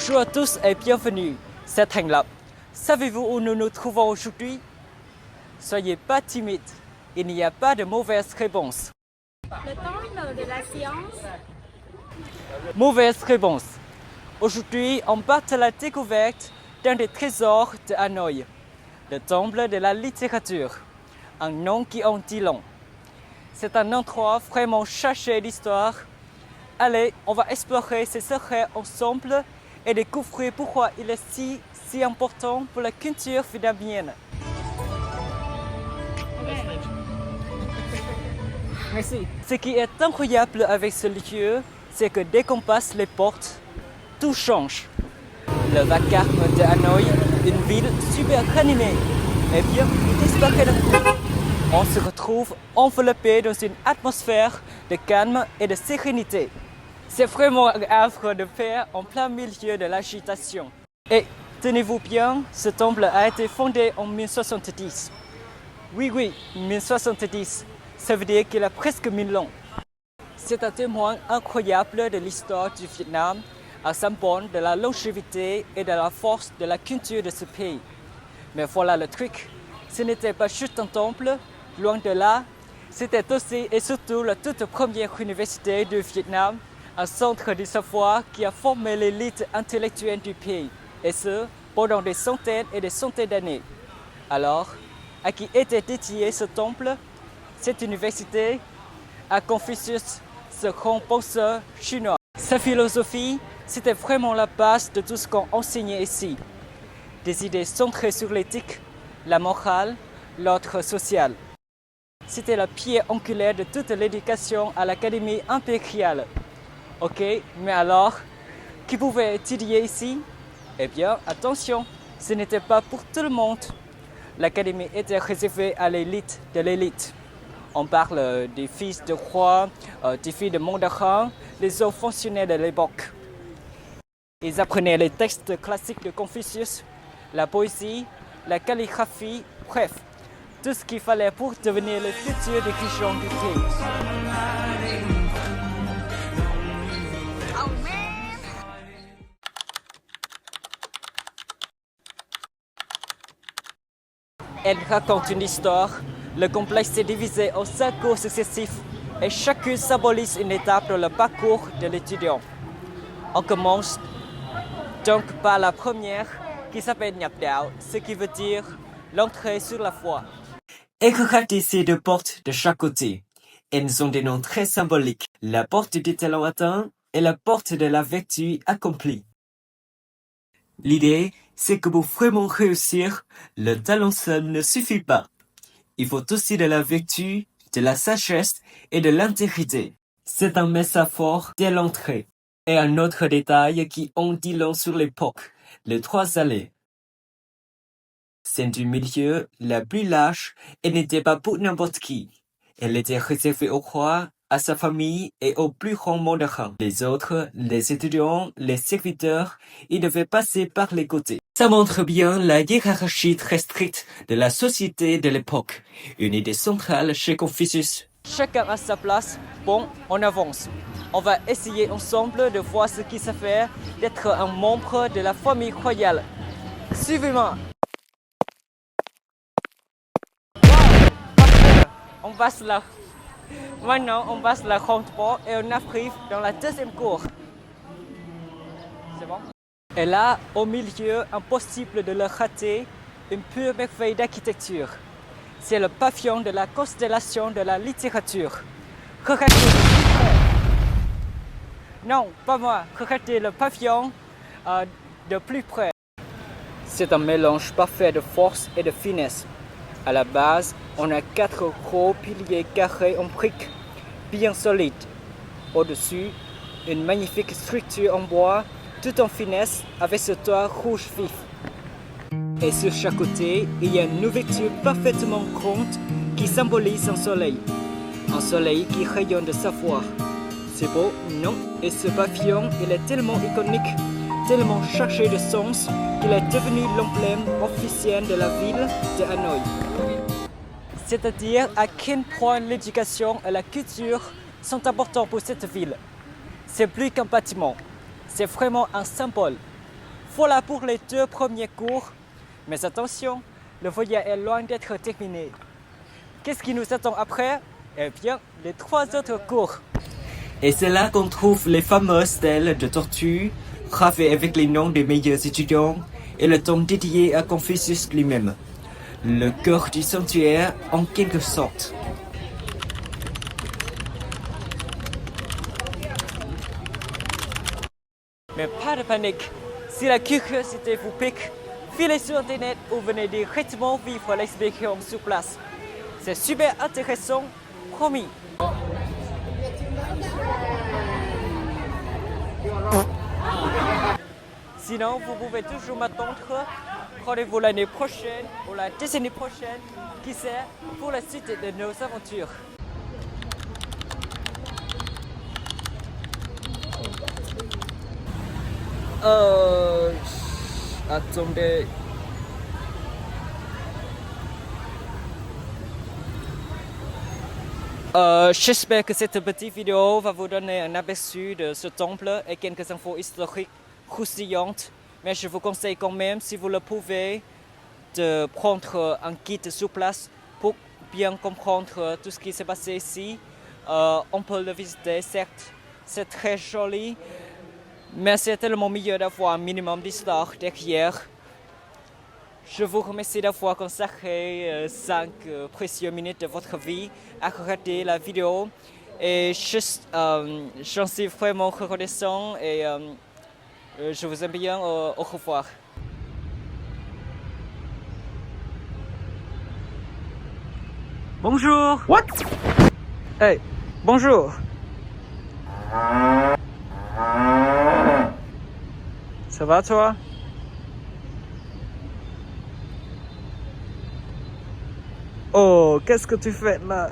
Bonjour à tous et bienvenue, c'est Thanh Lập. Savez-vous où nous nous trouvons aujourd'hui? Soyez pas timide, il n'y a pas de mauvaise réponse. Le temple de la science. Mauvaise réponse. Aujourd'hui, on part à la découverte d'un des trésors de Hanoï, le temple de la littérature, un nom qui en dit long. C'est un endroit vraiment cherché d'histoire. Allez, on va explorer ces secrets ensemble et découvrir pourquoi il est si important pour la culture vietnamienne. Merci. Ce qui est incroyable avec ce lieu, c'est que dès qu'on passe les portes, tout change. Le vacarme de Hanoï, une ville super animée, eh bien, disparaît d'un coup. On se retrouve enveloppé dans une atmosphère de calme et de sérénité. C'est vraiment un havre de paix en plein milieu de l'agitation. Et tenez-vous bien, ce temple a été fondé en 1070. Oui, 1070. Ça veut dire qu'il a presque 1000 ans. C'est un témoin incroyable de l'histoire du Vietnam, un symbole de la longévité et de la force de la culture de ce pays. Mais voilà le truc, ce n'était pas juste un temple, loin de là, c'était aussi et surtout la toute première université du Vietnam, un centre de savoir qui a formé l'élite intellectuelle du pays, et ce, pendant des centaines et des centaines d'années. Alors, à qui était dédié ce temple? Cette université? À Confucius, ce grand penseur chinois. Sa philosophie, c'était vraiment la base de tout ce qu'on enseignait ici. Des idées centrées sur l'éthique, la morale, l'ordre social. C'était la pierre angulaire de toute l'éducation à l'Académie impériale. Ok, mais alors, qui pouvait étudier ici? Eh bien, attention, ce n'était pas pour tout le monde. L'Académie était réservée à l'élite de l'élite. On parle des fils de rois, des filles de mandarins, les hauts fonctionnaires de l'époque. Ils apprenaient les textes classiques de Confucius, la poésie, la calligraphie, bref, tout ce qu'il fallait pour devenir le futur dirigeant du pays. Elle raconte une histoire. Le complexe est divisé en 5 cours successifs et chacune symbolise une étape dans le parcours de l'étudiant. On commence donc par la première qui s'appelle Nhập Đạo, ce qui veut dire l'entrée sur la foi. Et regardez ces deux portes de chaque côté. Elles ont des noms très symboliques. La porte du talent atteint et la porte de la vertu accomplie. L'idée, c'est que pour vraiment réussir, le talent seul ne suffit pas. Il faut aussi de la vertu, de la sagesse et de l'intégrité. C'est un message fort dès l'entrée. Et un autre détail qui en dit long sur l'époque, les 3 allées. Celle du milieu, la plus large, elle n'était pas pour n'importe qui. Elle était réservée au roi, à sa famille et aux plus grands mandarins. Les autres, les étudiants, les serviteurs, ils devaient passer par les côtés. Ça montre bien la hiérarchie très stricte de la société de l'époque. Une idée centrale chez Confucius. Chacun à sa place. Bon, on avance. On va essayer ensemble de voir ce qui ça fait d'être un membre de la famille royale. Suivez-moi. On passe là. Maintenant, on passe la grande porte et on arrive dans la deuxième cour. C'est bon? Et là, au milieu, impossible de le rater, une pure merveille d'architecture. C'est le pavillon de la constellation de la littérature. Regardez de plus près. Non, pas moi. Regardez le pavillon de plus près. C'est un mélange parfait de force et de finesse. À la base, on a 4 gros piliers carrés en briques, bien solides. Au-dessus, une magnifique structure en bois, tout en finesse, avec ce toit rouge vif. Et sur chaque côté, il y a une ouverture parfaitement grande qui symbolise un soleil. Un soleil qui rayonne de savoir. C'est beau, non? Et ce pavillon, il est tellement iconique, tellement chargé de sens, qu'il est devenu l'emblème officiel de la ville de Hanoï. C'est-à-dire à quel point l'éducation et la culture sont importants pour cette ville. C'est plus qu'un bâtiment, c'est vraiment un symbole. Voilà pour les 2 premiers cours. Mais attention, le voyage est loin d'être terminé. Qu'est-ce qui nous attend après? Eh bien, les 3 autres cours. Et c'est là qu'on trouve les fameuses stèles de tortue, gravées avec les noms des meilleurs étudiants, et le tombe dédié à Confucius lui-même. Le cœur du sanctuaire, en quelque sorte. Mais pas de panique. Si la curiosité vous pique, filez sur Internet ou venez directement vivre l'expérience sur place. C'est super intéressant, promis. Sinon, vous pouvez toujours m'attendre. Rendez-vous l'année prochaine ou la décennie prochaine, qui sait, pour la suite de nos aventures. Attendez. J'espère que cette petite vidéo va vous donner un aperçu de ce temple et quelques infos historiques croustillantes. Mais je vous conseille quand même, si vous le pouvez, de prendre un guide sur place pour bien comprendre tout ce qui s'est passé ici. On peut le visiter, certes, c'est très joli, mais c'est tellement mieux d'avoir un minimum d'histoire derrière. Je vous remercie d'avoir consacré 5 précieuses minutes de votre vie à regarder la vidéo. Et j'en suis vraiment reconnaissant et je vous aime bien. Au revoir. Bonjour. What? Hey, bonjour. Ça va toi? Oh, qu'est-ce que tu fais là?